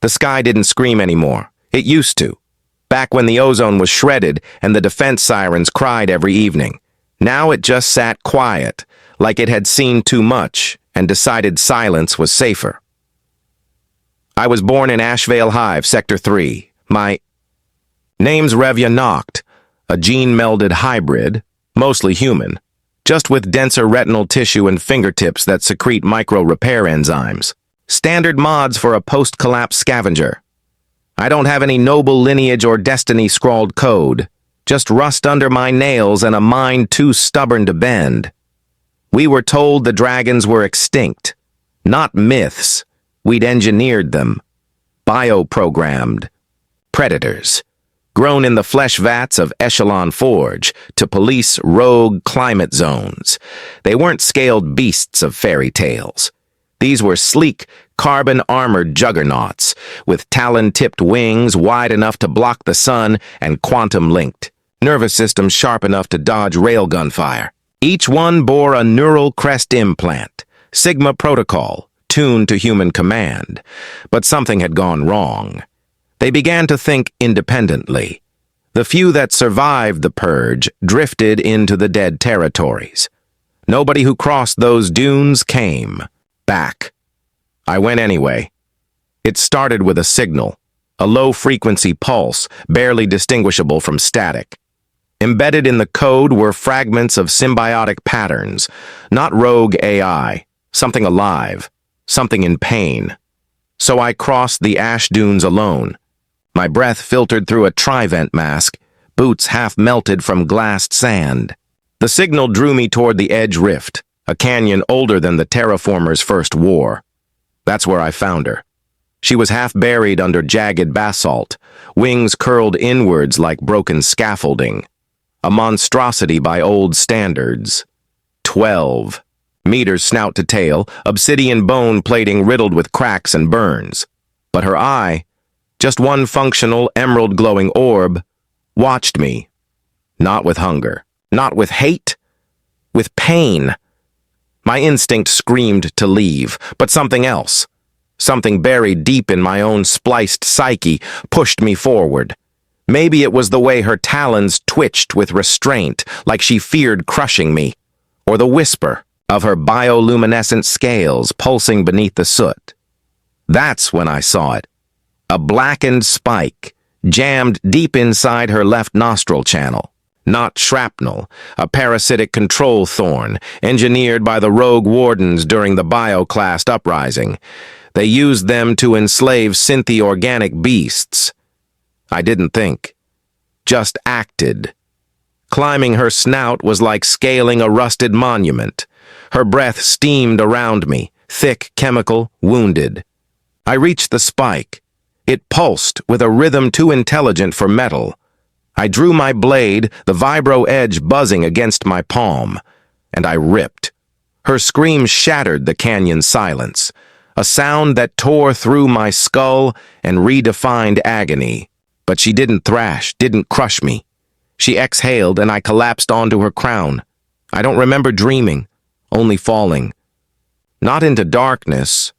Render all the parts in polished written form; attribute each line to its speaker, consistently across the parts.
Speaker 1: The sky didn't scream anymore. It used to. Back when the ozone was shredded and the defense sirens cried every evening. Now it just sat quiet, like it had seen too much and decided silence was safer. I was born in Ashvale Hive, Sector 3. My name's Revya Noct, a gene-melded hybrid, mostly human, just with denser retinal tissue and fingertips that secrete micro-repair enzymes. Standard mods for a post-collapse scavenger. I don't have any noble lineage or destiny-scrawled code, just rust under my nails and a mind too stubborn to bend. We were told the dragons were extinct. Not myths. We'd engineered them. Bioprogrammed. Predators. Grown in the flesh vats of Echelon Forge to police rogue climate zones. They weren't scaled beasts of fairy tales. These were sleek, carbon-armored juggernauts, with talon-tipped wings wide enough to block the sun and quantum-linked, nervous systems sharp enough to dodge railgun fire. Each one bore a neural crest implant, Sigma protocol, tuned to human command. But something had gone wrong. They began to think independently. The few that survived the purge drifted into the dead territories. Nobody who crossed those dunes came back. I went anyway. It started with a signal, a low-frequency pulse, barely distinguishable from static. Embedded in the code were fragments of symbiotic patterns, not rogue AI, something alive, something in pain. So I crossed the ash dunes alone. My breath filtered through a trivent mask, boots half melted from glassed sand. The signal drew me toward the Edge Rift, a canyon older than the terraformers' first war. That's where I found her. She was half buried under jagged basalt, wings curled inwards like broken scaffolding. A monstrosity by old standards. 12 meters snout to tail, obsidian bone plating riddled with cracks and burns. But her eye, just one functional emerald-glowing orb, watched me. Not with hunger, not with hate, with pain. My instinct screamed to leave, but something else, something buried deep in my own spliced psyche, pushed me forward. Maybe it was the way her talons twitched with restraint, like she feared crushing me, or the whisper of her bioluminescent scales pulsing beneath the soot. That's when I saw it. A blackened spike, jammed deep inside her left nostril channel. Not shrapnel, a parasitic control thorn, engineered by the rogue wardens during the bioclast uprising. They used them to enslave synthi-organic beasts. I didn't think, just acted. Climbing her snout was like scaling a rusted monument. Her breath steamed around me, thick, chemical, wounded. I reached the spike. It pulsed with a rhythm too intelligent for metal. I drew my blade, the vibro edge buzzing against my palm, and I ripped. Her scream shattered the canyon silence, a sound that tore through my skull and redefined agony. But she didn't thrash, didn't crush me. She exhaled and I collapsed onto her crown. I don't remember dreaming, only falling. Not into darkness,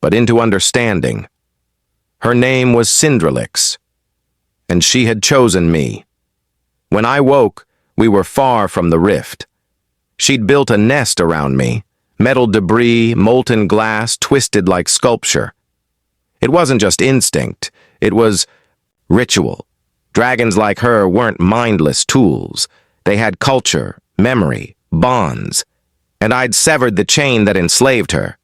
Speaker 1: but into understanding. Her name was Cinderlix, and she had chosen me. When I woke, we were far from the rift. She'd built a nest around me, metal debris, molten glass, twisted like sculpture. It wasn't just instinct, it was ritual. Dragons like her weren't mindless tools. They had culture, memory, bonds, and I'd severed the chain that enslaved her.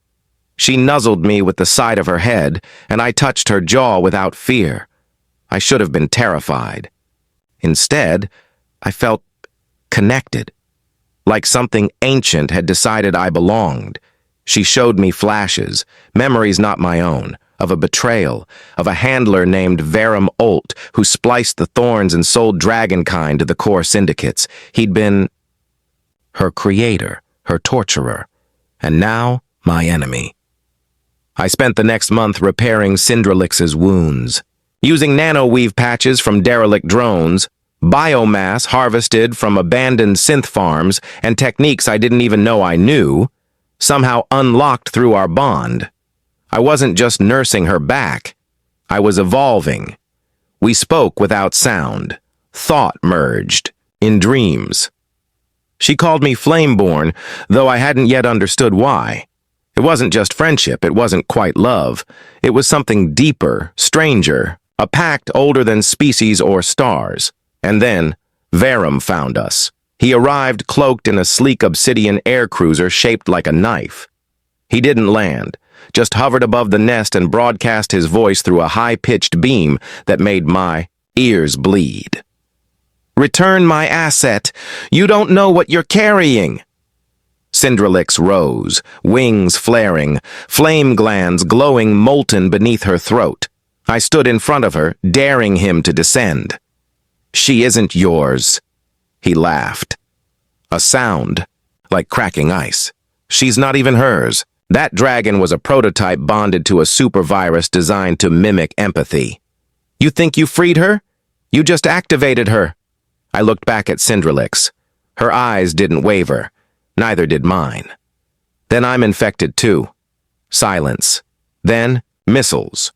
Speaker 1: She nuzzled me with the side of her head, and I touched her jaw without fear. I should have been terrified. Instead, I felt connected, like something ancient had decided I belonged. She showed me flashes, memories not my own, of a betrayal, of a handler named Verum Olt who spliced the thorns and sold dragonkind to the core syndicates. He'd been her creator, her torturer, and now my enemy. I spent the next month repairing Cinderlix's wounds. Using nanoweave patches from derelict drones, biomass harvested from abandoned synth farms, and techniques I didn't even know I knew, somehow unlocked through our bond. I wasn't just nursing her back. I was evolving. We spoke without sound. Thought merged. In dreams. She called me Flameborn, though I hadn't yet understood why. It wasn't just friendship, it wasn't quite love. It was something deeper, stranger, a pact older than species or stars. And then, Verum found us. He arrived cloaked in a sleek obsidian air cruiser shaped like a knife. He didn't land, just hovered above the nest and broadcast his voice through a high-pitched beam that made my ears bleed. "Return my asset. You don't know what you're carrying." Cinderlix rose, wings flaring, flame glands glowing molten beneath her throat. I stood in front of her, daring him to descend. "She isn't yours." He laughed. A sound, like cracking ice. "She's not even hers." That dragon was a prototype bonded to a supervirus designed to mimic empathy. "You think you freed her? You just activated her." I looked back at Cinderlix. Her eyes didn't waver. Neither did mine. "Then I'm infected too." Silence. Then, missiles.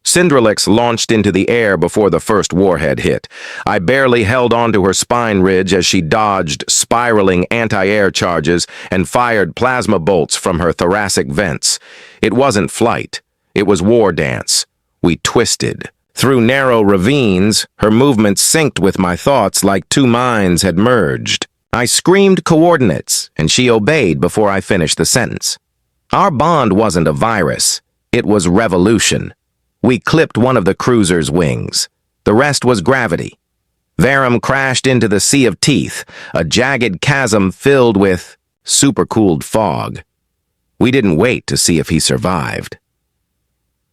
Speaker 1: Cinderlix launched into the air before the first warhead hit. I barely held onto her spine ridge as she dodged spiraling anti-air charges and fired plasma bolts from her thoracic vents. It wasn't flight. It was war dance. We twisted. Through narrow ravines, her movements synced with my thoughts like two minds had merged. I screamed coordinates, and she obeyed before I finished the sentence. Our bond wasn't a virus. It was revolution. We clipped one of the cruiser's wings. The rest was gravity. Verum crashed into the sea of teeth, a jagged chasm filled with supercooled fog. We didn't wait to see if he survived.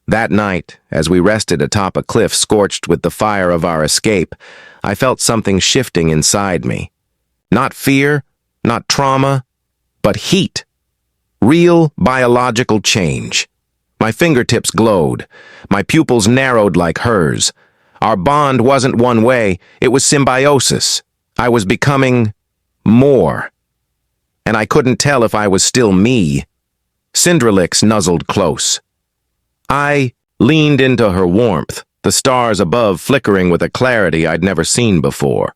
Speaker 1: That night, as we rested atop a cliff scorched with the fire of our escape, I felt something shifting inside me. Not fear, not trauma, but heat. Real biological change. My fingertips glowed. My pupils narrowed like hers. Our bond wasn't one way, it was symbiosis. I was becoming more. And I couldn't tell if I was still me. Cinderlix nuzzled close. I leaned into her warmth, the stars above flickering with a clarity I'd never seen before.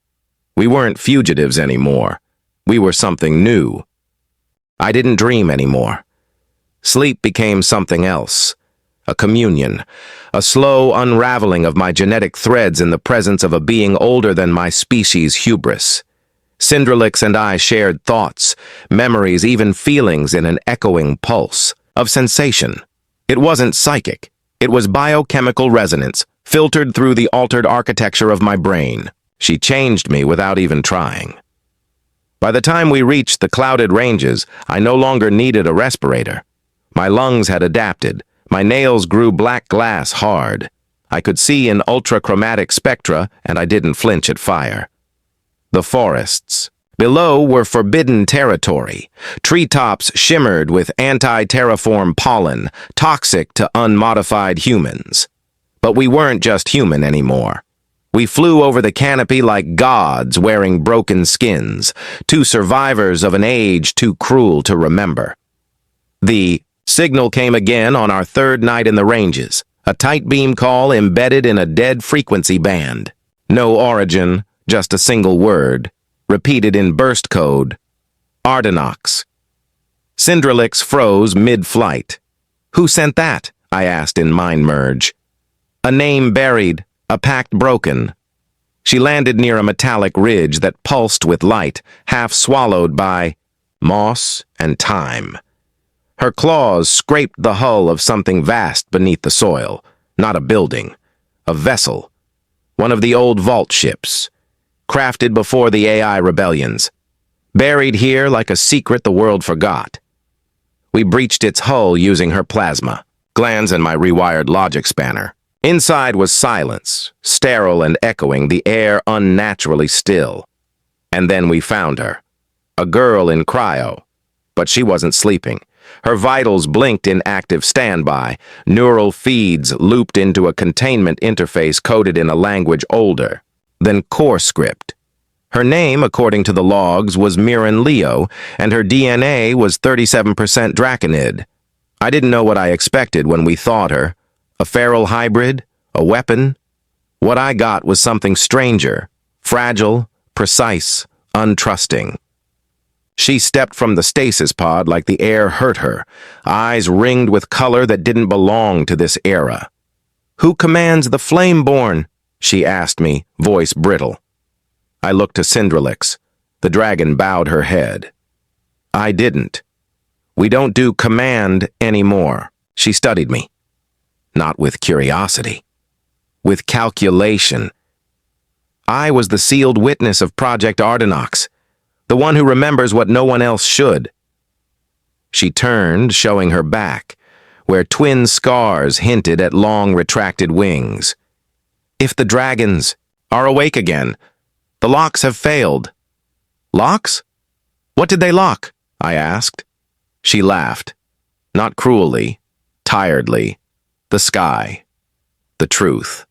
Speaker 1: We weren't fugitives anymore. We were something new. I didn't dream anymore. Sleep became something else. A communion. A slow unraveling of my genetic threads in the presence of a being older than my species' hubris. Cinderlix and I shared thoughts, memories, even feelings in an echoing pulse of sensation. It wasn't psychic. It was biochemical resonance, filtered through the altered architecture of my brain. She changed me without even trying. By the time we reached the clouded ranges, I no longer needed a respirator. My lungs had adapted. My nails grew black glass hard. I could see in ultrachromatic spectra, and I didn't flinch at fire. The forests. Below were forbidden territory. Treetops shimmered with anti-terraform pollen, toxic to unmodified humans. But we weren't just human anymore. We flew over the canopy like gods wearing broken skins, two survivors of an age too cruel to remember. The signal came again on our third night in the ranges, a tight beam call embedded in a dead frequency band. No origin, just a single word, repeated in burst code. Ardenox. Cinderlix froze mid-flight. "Who sent that?" I asked in mind merge. "A name buried, a pact broken." She landed near a metallic ridge that pulsed with light, half swallowed by moss and time. Her claws scraped the hull of something vast beneath the soil. Not a building, a vessel. One of the old vault ships, crafted before the AI rebellions. Buried here like a secret the world forgot. We breached its hull using her plasma, glands and my rewired logic spanner. Inside was silence, sterile and echoing, the air unnaturally still. And then we found her. A girl in cryo. But she wasn't sleeping. Her vitals blinked in active standby, neural feeds looped into a containment interface coded in a language older than core script. Her name, according to the logs, was Mirren Leo, and her DNA was 37% Draconid. I didn't know what I expected when we thawed her. A feral hybrid? A weapon? What I got was something stranger, fragile, precise, untrusting. She stepped from the stasis pod like the air hurt her, eyes ringed with color that didn't belong to this era. "Who commands the Flameborn?" she asked me, voice brittle. I looked to Cinderlix. The dragon bowed her head. I didn't. "We don't do command anymore." She studied me. Not with curiosity. With calculation. I was the sealed witness of Project Ardenax, the one who remembers what no one else should. She turned, showing her back, where twin scars hinted at long retracted wings. "If the dragons are awake again, the locks have failed." "Locks? What did they lock?" I asked. She laughed, not cruelly, tiredly. The sky. The truth.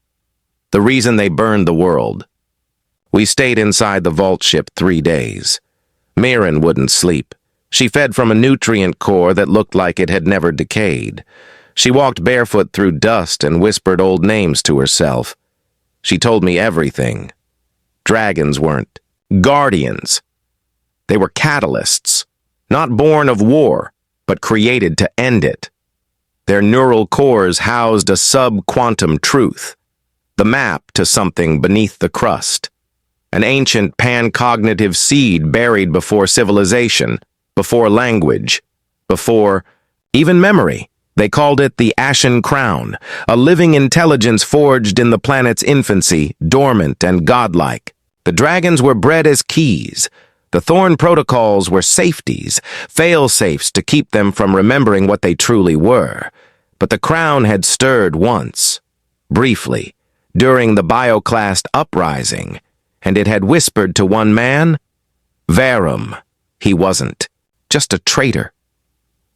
Speaker 1: The reason they burned the world. We stayed inside the vault ship 3 days. Mirren wouldn't sleep. She fed from a nutrient core that looked like it had never decayed. She walked barefoot through dust and whispered old names to herself. She told me everything. Dragons weren't. Guardians. They were catalysts, not born of war, but created to end it. Their neural cores housed a sub-quantum truth, the map to something beneath the crust. An ancient pan-cognitive seed buried before civilization, before language, before even memory. They called it the Ashen Crown, a living intelligence forged in the planet's infancy, dormant and godlike. The dragons were bred as keys. The Thorn protocols were safeties, fail-safes to keep them from remembering what they truly were. But the crown had stirred once, briefly, during the bioclast uprising, and it had whispered to one man, Verum. He wasn't, just a traitor.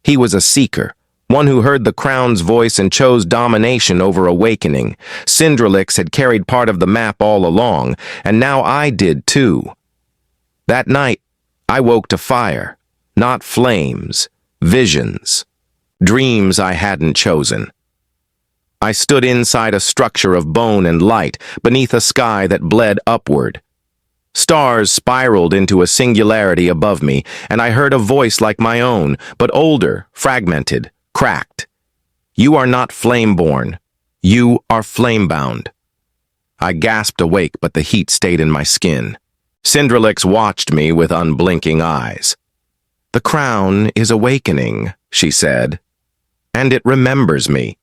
Speaker 1: He was a seeker, one who heard the crown's voice and chose domination over awakening. Cinderlix had carried part of the map all along, and now I did too. That night, I woke to fire, not flames, visions, dreams I hadn't chosen. I stood inside a structure of bone and light, beneath a sky that bled upward. Stars spiraled into a singularity above me, and I heard a voice like my own, but older, fragmented, cracked. "You are not flameborn. You are flamebound." I gasped awake, but the heat stayed in my skin. Cinderlix watched me with unblinking eyes. "The crown is awakening," she said, "and it remembers me."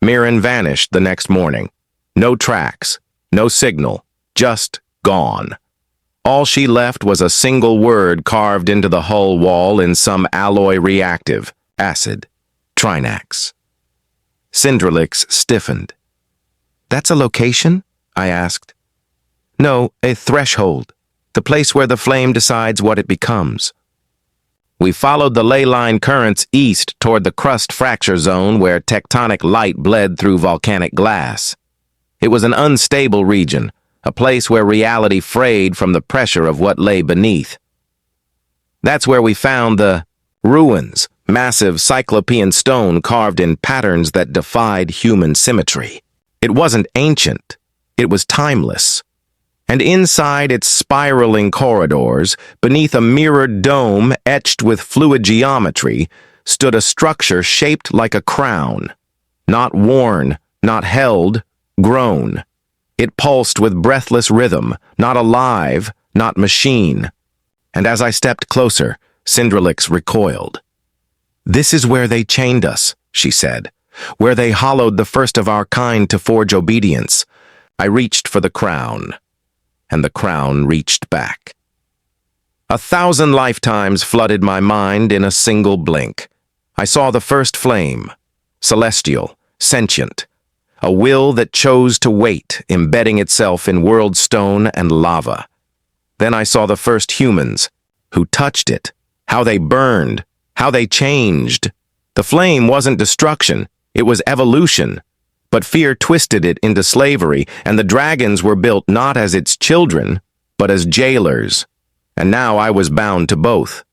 Speaker 1: Mirren vanished the next morning. No tracks, no signal, just gone. All she left was a single word carved into the hull wall in some alloy reactive, acid, Trinax. Cinderlix stiffened. "That's a location?" I asked. "No, a threshold, the place where the flame decides what it becomes." We followed the ley line currents east toward the crust fracture zone where tectonic light bled through volcanic glass. It was an unstable region, a place where reality frayed from the pressure of what lay beneath. That's where we found the ruins, massive cyclopean stone carved in patterns that defied human symmetry. It wasn't ancient, it was timeless. And inside its spiraling corridors, beneath a mirrored dome etched with fluid geometry, stood a structure shaped like a crown. Not worn, not held, grown. It pulsed with breathless rhythm, not alive, not machine. And as I stepped closer, Cinderlix recoiled. "This is where they chained us," she said, "where they hollowed the first of our kind to forge obedience." I reached for the crown, and the crown reached back. 1,000 lifetimes flooded my mind in a single blink. I saw the first flame, celestial, sentient, a will that chose to wait, embedding itself in world stone and lava. Then I saw the first humans, who touched it, how they burned, how they changed. The flame wasn't destruction, it was evolution. But fear twisted it into slavery, and the dragons were built not as its children, but as jailers. And now I was bound to both.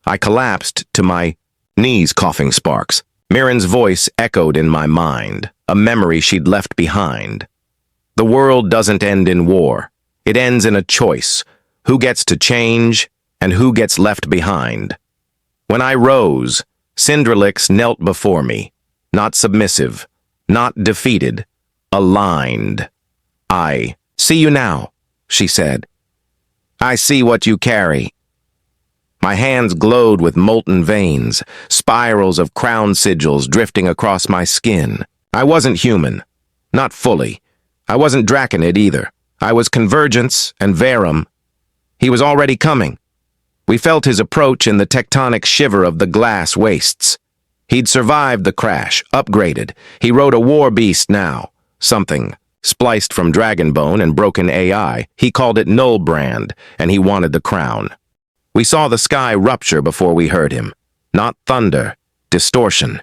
Speaker 1: I collapsed to my knees, coughing sparks. Mirren's voice echoed in my mind, a memory she'd left behind. The world doesn't end in war. It ends in a choice: who gets to change and who gets left behind. When I rose, Cinderlix knelt before me, not submissive, not defeated, aligned. "I see you now," she said. "I see what you carry." My hands glowed with molten veins, spirals of crown sigils drifting across my skin. I wasn't human. Not fully. I wasn't Draconid either. I was Convergence and Verum. He was already coming. We felt his approach in the tectonic shiver of the glass wastes. He'd survived the crash, upgraded. He rode a war beast now. Something spliced from Dragonbone and broken AI. He called it Nullbrand, and he wanted the crown. We saw the sky rupture before we heard him. Not thunder, distortion.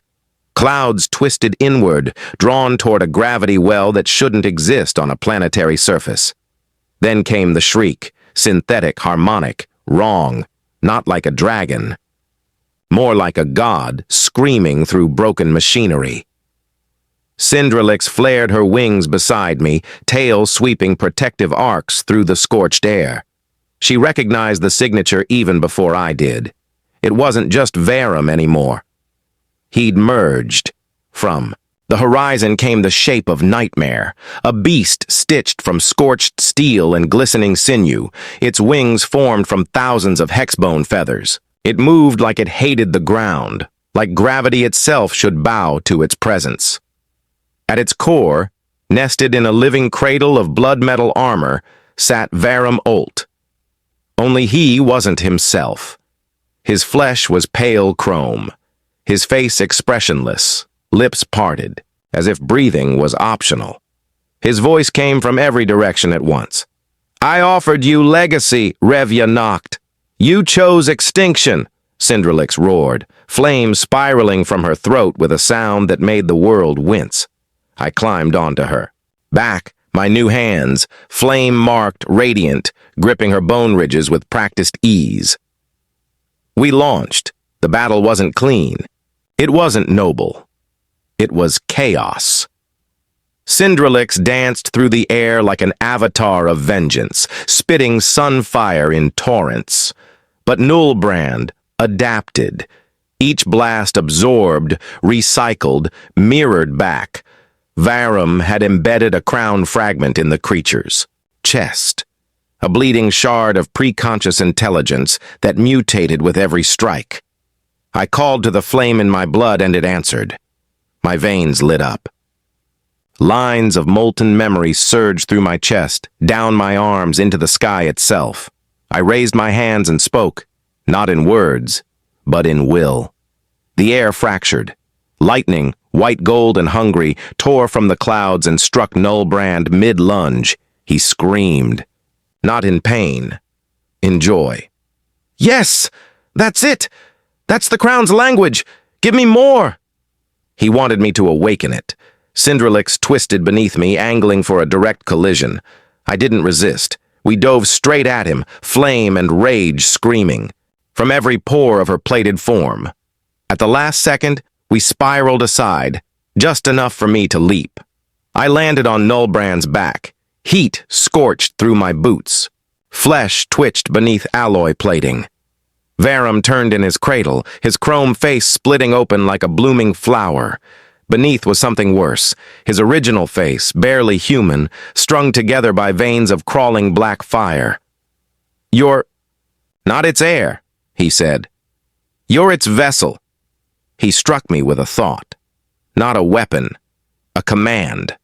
Speaker 1: Clouds twisted inward, drawn toward a gravity well that shouldn't exist on a planetary surface. Then came the shriek, synthetic, harmonic, wrong, not like a dragon. More like a god screaming through broken machinery. Cinderlix flared her wings beside me, tail sweeping protective arcs through the scorched air. She recognized the signature even before I did. It wasn't just Verum anymore. He'd merged. From the horizon came the shape of Nightmare, a beast stitched from scorched steel and glistening sinew, its wings formed from thousands of hexbone feathers. It moved like it hated the ground, like gravity itself should bow to its presence. At its core, nested in a living cradle of blood metal armor, sat Verum Olt. Only he wasn't himself. His flesh was pale chrome, his face expressionless, lips parted, as if breathing was optional. His voice came from every direction at once. "I offered you legacy, Revya Noct. You chose extinction," Cinderlix roared, flame spiraling from her throat with a sound that made the world wince. I climbed onto her. Back, my new hands, flame-marked, radiant, gripping her bone ridges with practiced ease. We launched. The battle wasn't clean. It wasn't noble. It was chaos. Cinderlix danced through the air like an avatar of vengeance, spitting sunfire in torrents. But Nullbrand adapted. Each blast absorbed, recycled, mirrored back. Verum had embedded a crown fragment in the creature's chest, a bleeding shard of preconscious intelligence that mutated with every strike. I called to the flame in my blood and it answered. My veins lit up. Lines of molten memory surged through my chest, down my arms, into the sky itself. I raised my hands and spoke, not in words, but in will. The air fractured. Lightning, white gold and hungry, tore from the clouds and struck Nullbrand mid-lunge. He screamed. Not in pain, in joy. "Yes! That's it! That's the crown's language! Give me more!" He wanted me to awaken it. Cinderlix twisted beneath me, angling for a direct collision. I didn't resist. We dove straight at him, flame and rage screaming, from every pore of her plated form. At the last second, we spiraled aside, just enough for me to leap. I landed on Nullbrand's back. Heat scorched through my boots. Flesh twitched beneath alloy plating. Verum turned in his cradle, his chrome face splitting open like a blooming flower. Beneath was something worse, his original face, barely human, strung together by veins of crawling black fire. "You're not its heir," he said. "You're its vessel." He struck me with a thought. Not a weapon, a command.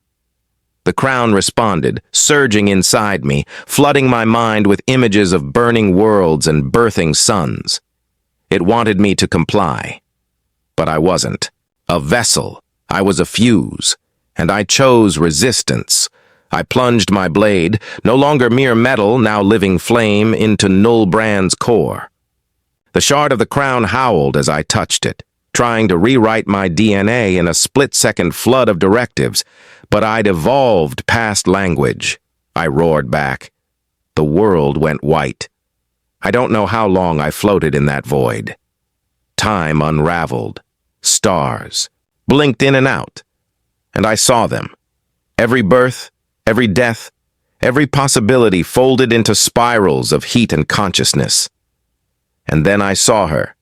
Speaker 1: The crown responded, surging inside me, flooding my mind with images of burning worlds and birthing suns. It wanted me to comply. But I wasn't. A vessel. I was a fuse. And I chose resistance. I plunged my blade, no longer mere metal, now living flame, into Nullbrand's core. The shard of the crown howled as I touched it, trying to rewrite my DNA in a split-second flood of directives, but I'd evolved past language. I roared back. The world went white. I don't know how long I floated in that void. Time unraveled. Stars blinked in and out. and I saw them. Every birth, every death, every possibility folded into spirals of heat and consciousness. And then I saw her.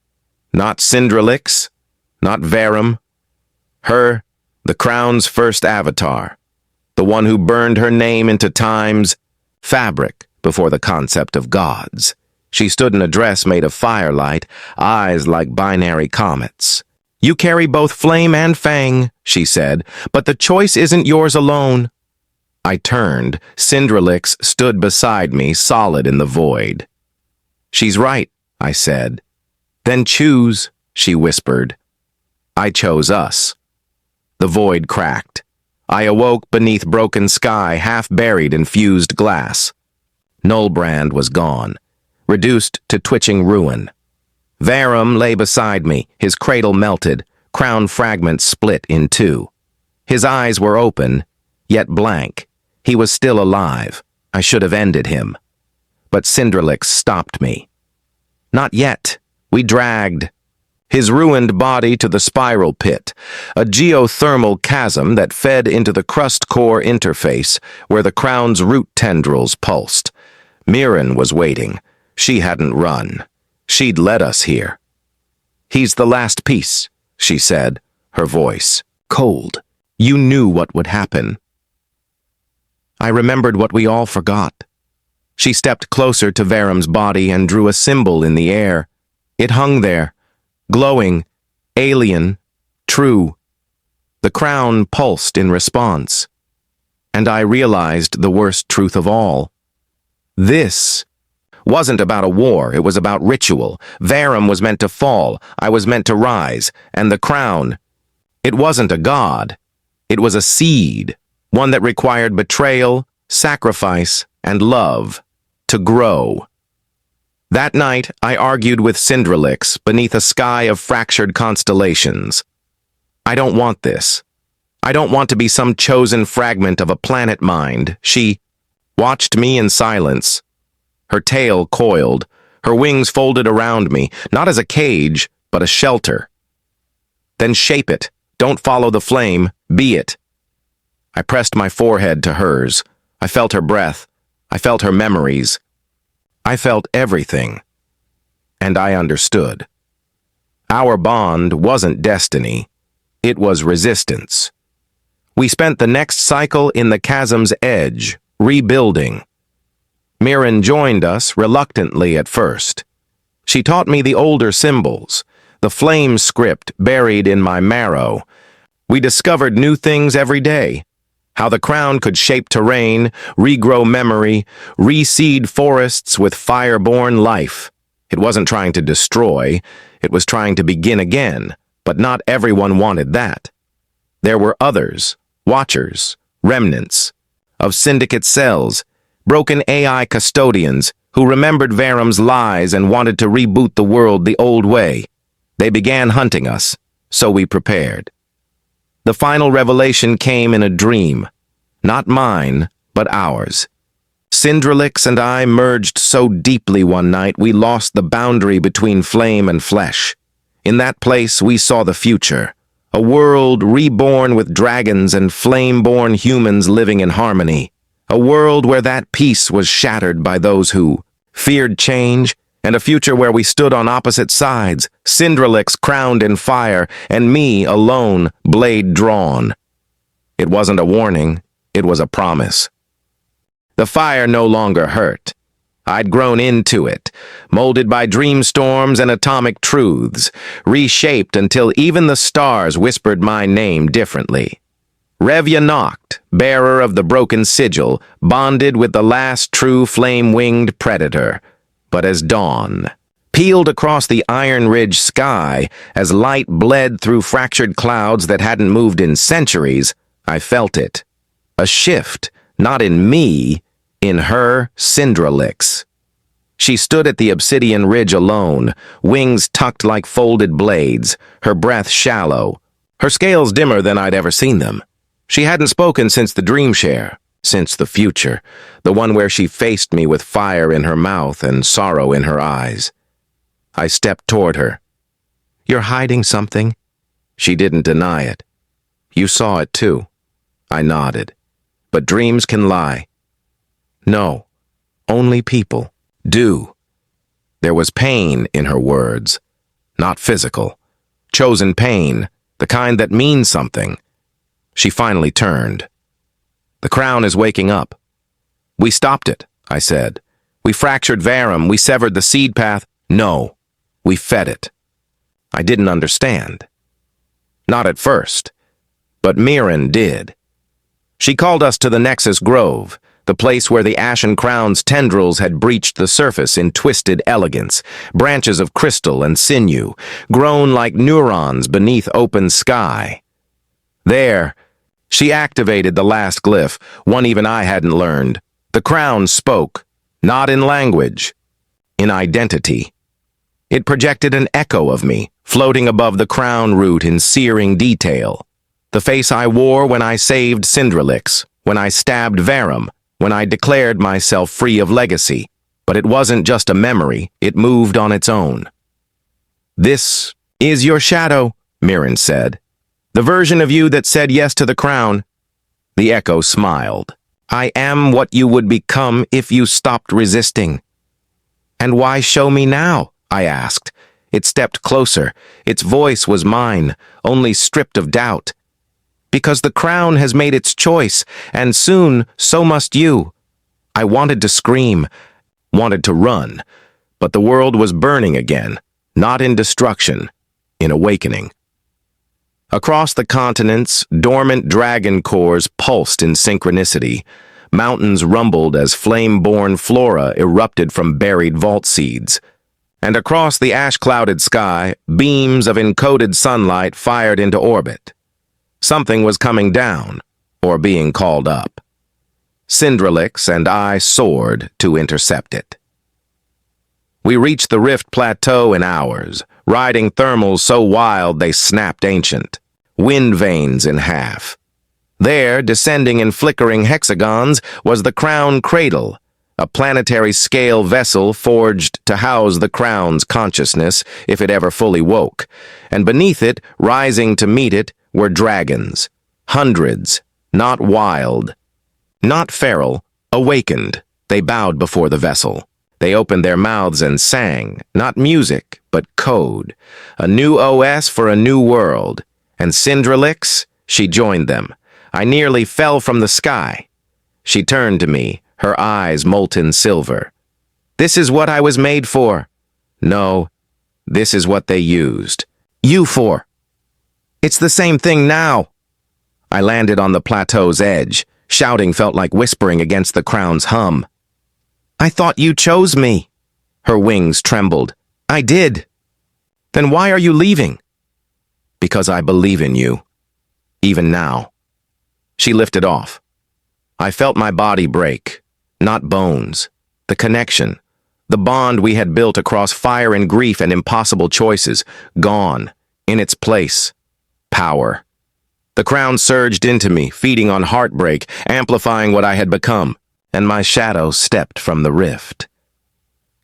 Speaker 1: Not Cinderlix, not Verum. Her, the crown's first avatar. The one who burned her name into time's fabric before the concept of gods. She stood in a dress made of firelight, eyes like binary comets. "You carry both flame and fang," she said, "but the choice isn't yours alone." I turned. Cinderlix stood beside me, solid in the void. "She's right," I said. "Then choose," she whispered. I chose us. The void cracked. I awoke beneath broken sky, half buried in fused glass. Nullbrand was gone, reduced to twitching ruin. Verum lay beside me, his cradle melted, crown fragments split in two. His eyes were open, yet blank. He was still alive. I should have ended him. But Cinderlix stopped me. Not yet. We dragged his ruined body to the spiral pit, a geothermal chasm that fed into the crust-core interface where the crown's root tendrils pulsed. Mirren was waiting. She hadn't run. She'd led us here. "He's the last piece," she said, her voice cold. "You knew what would happen." I remembered what we all forgot. She stepped closer to Verum's body and drew a symbol in the air. It hung there, glowing, alien, true. The crown pulsed in response. And I realized the worst truth of all. This wasn't about a war, it was about ritual. Verum was meant to fall, I was meant to rise, and the crown, it wasn't a god. It was a seed, one that required betrayal, sacrifice, and love to grow. That night, I argued with Cinderlix beneath a sky of fractured constellations. I don't want this. I don't want to be some chosen fragment of a planet mind. She watched me in silence. Her tail coiled, her wings folded around me, not as a cage, but a shelter. "Then shape it. Don't follow the flame. Be it." I pressed my forehead to hers. I felt her breath. I felt her memories. I felt everything. And I understood. Our bond wasn't destiny. It was resistance. We spent the next cycle in the chasm's edge, rebuilding. Mirren joined us, reluctantly at first. She taught me the older symbols, the flame script buried in my marrow. We discovered new things every day. How the crown could shape terrain, regrow memory, reseed forests with fire-born life. It wasn't trying to destroy, it was trying to begin again, but not everyone wanted that. There were others, watchers, remnants, of syndicate cells, broken AI custodians who remembered Verum's lies and wanted to reboot the world the old way. They began hunting us, so we prepared. The final revelation came in a dream. Not mine, but ours. Cinderlix and I merged so deeply one night we lost the boundary between flame and flesh. In that place we saw the future. A world reborn with dragons and flame-born humans living in harmony. A world where that peace was shattered by those who feared change, and a future where we stood on opposite sides, Cinderlix crowned in fire, and me alone, blade drawn. It wasn't a warning, it was a promise. The fire no longer hurt. I'd grown into it, molded by dream storms and atomic truths, reshaped until even the stars whispered my name differently. Revya knocked, bearer of the broken sigil, bonded with the last true flame-winged predator. But as dawn peeled across the Iron Ridge sky, as light bled through fractured clouds that hadn't moved in centuries, I felt it. A shift, not in me, in her, Cinderlix. She stood at the obsidian ridge alone, wings tucked like folded blades, her breath shallow, her scales dimmer than I'd ever seen them. She hadn't spoken since the dream share. Since the future, the one where she faced me with fire in her mouth and sorrow in her eyes. I stepped toward her. "You're hiding something?" She didn't deny it. "You saw it too." I nodded. But dreams can lie. No, only people do. There was pain in her words, not physical. Chosen pain, the kind that means something. She finally turned. The crown is waking up. We stopped it, I said. We fractured Verum, we severed the seed path. No, we fed it. I didn't understand. Not at first, but Mirren did. She called us to the Nexus Grove, the place where the Ashen Crown's tendrils had breached the surface in twisted elegance, branches of crystal and sinew, grown like neurons beneath open sky. There, she activated the last glyph, one even I hadn't learned. The crown spoke, not in language, in identity. It projected an echo of me, floating above the crown root in searing detail. The face I wore when I saved Cinderlix, when I stabbed Verum, when I declared myself free of legacy. But it wasn't just a memory, it moved on its own. "This is your shadow," Mirren said. "The version of you that said yes to the crown." The echo smiled. "I am what you would become if you stopped resisting." "And why show me now?" I asked. It stepped closer. Its voice was mine, only stripped of doubt. "Because the crown has made its choice, and soon so must you." I wanted to scream, wanted to run, but the world was burning again, not in destruction, in awakening. Across the continents, dormant dragon cores pulsed in synchronicity. Mountains rumbled as flame-born flora erupted from buried vault seeds. And across the ash-clouded sky, beams of encoded sunlight fired into orbit. Something was coming down, or being called up. Cinderlix and I soared to intercept it. We reached the Rift Plateau in hours, riding thermals so wild they snapped ancient, wind veins in half. There, descending in flickering hexagons, was the Crown Cradle, a planetary-scale vessel forged to house the Crown's consciousness if it ever fully woke, and beneath it, rising to meet it, were dragons. Hundreds, not wild, not feral, awakened. They bowed before the vessel. They opened their mouths and sang, not music, but code. A new OS for a new world. And Cinderlix, she joined them. I nearly fell from the sky. She turned to me, her eyes molten silver. "This is what I was made for." "No, this is what they used you for." "It's the same thing now." I landed on the plateau's edge. Shouting felt like whispering against the crown's hum. "I thought you chose me." Her wings trembled. "I did." "Then why are you leaving?" "Because I believe in you. Even now." She lifted off. I felt my body break. Not bones. The connection. The bond we had built across fire and grief and impossible choices. Gone. In its place. Power. The crown surged into me, feeding on heartbreak, amplifying what I had become, and my shadow stepped from the rift.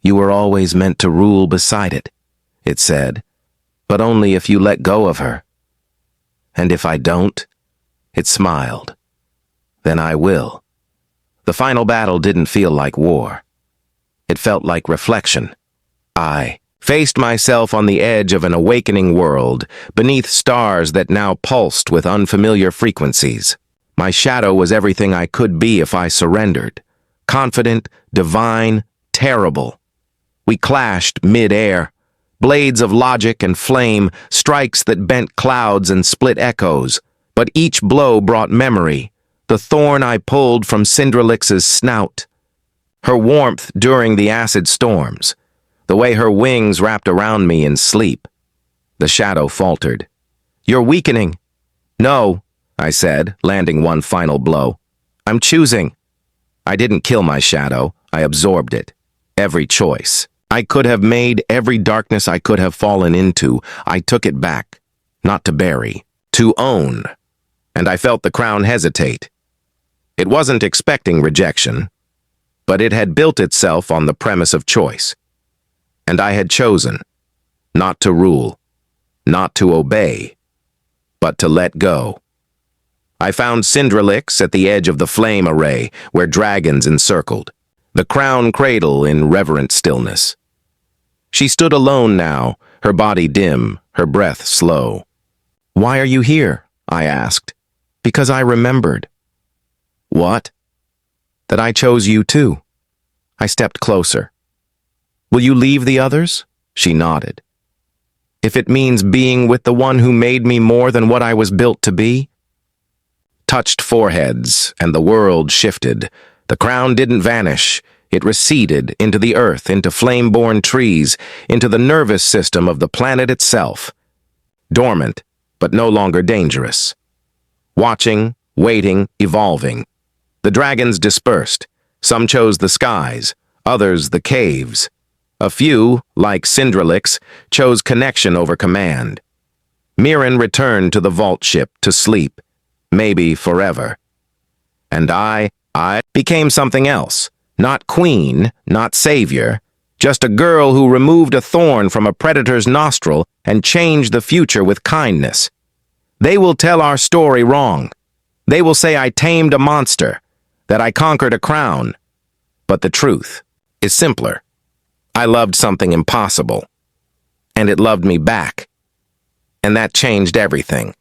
Speaker 1: "You were always meant to rule beside it," it said, "but only if you let go of her. And if I don't," it smiled, "then I will." The final battle didn't feel like war. It felt like reflection. I faced myself on the edge of an awakening world, beneath stars that now pulsed with unfamiliar frequencies. My shadow was everything I could be if I surrendered. Confident, divine, terrible. We clashed mid-air. Blades of logic and flame, strikes that bent clouds and split echoes. But each blow brought memory, the thorn I pulled from Cinderlix's snout. Her warmth during the acid storms. The way her wings wrapped around me in sleep. The shadow faltered. "You're weakening." "No," I said, landing one final blow. "I'm choosing." I didn't kill my shadow. I absorbed it. Every choice I could have made, every darkness I could have fallen into, I took it back. Not to bury, to own. And I felt the crown hesitate. It wasn't expecting rejection, but it had built itself on the premise of choice. And I had chosen, not to rule, not to obey, but to let go. I found Cinderlix at the edge of the flame array where dragons encircled, the crown cradle in reverent stillness. She stood alone now, her body dim, her breath slow. "Why are you here?" I asked. "Because I remembered." "What?" "That I chose you too." I stepped closer. "Will you leave the others?" She nodded. "If it means being with the one who made me more than what I was built to be?" Touched foreheads, and the world shifted. The crown didn't vanish. It receded into the earth, into flame-born trees, into the nervous system of the planet itself. Dormant, but no longer dangerous. Watching, waiting, evolving. The dragons dispersed. Some chose the skies, others the caves. A few, like Cinderlix, chose connection over command. Mirren returned to the vault ship to sleep, maybe forever. And I became something else. Not queen, not savior, just a girl who removed a thorn from a predator's nostril and changed the future with kindness. They will tell our story wrong. They will say I tamed a monster, that I conquered a crown. But the truth is simpler. I loved something impossible, and it loved me back. And that changed everything.